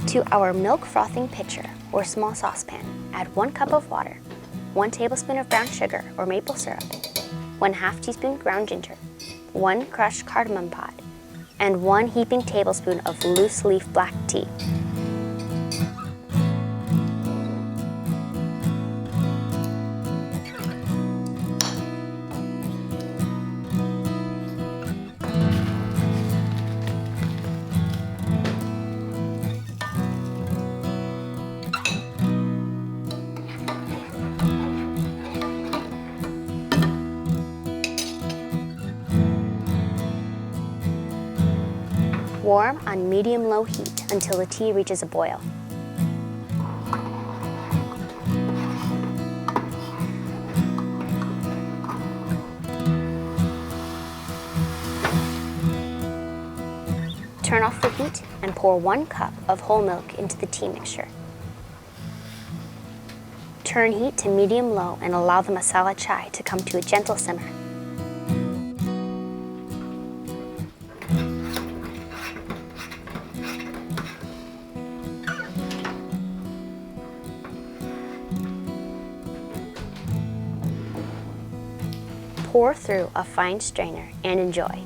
To our milk frothing pitcher or small saucepan, add 1 cup of water, 1 tablespoon of brown sugar or maple syrup, 1/2 teaspoon ground ginger, 1 crushed cardamom pod, and 1 heaping tablespoon of loose leaf black tea. Warm on medium-low heat until the tea reaches a boil. Turn off the heat and pour 1 cup of whole milk into the tea mixture. Turn heat to medium-low and allow the masala chai to come to a gentle simmer. Pour through a fine strainer and enjoy.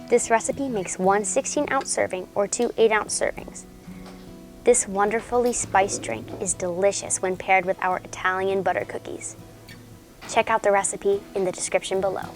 This recipe makes 1 16-ounce serving or 2 8-ounce servings. This wonderfully spiced drink is delicious when paired with our Italian butter cookies. Check out the recipe in the description below.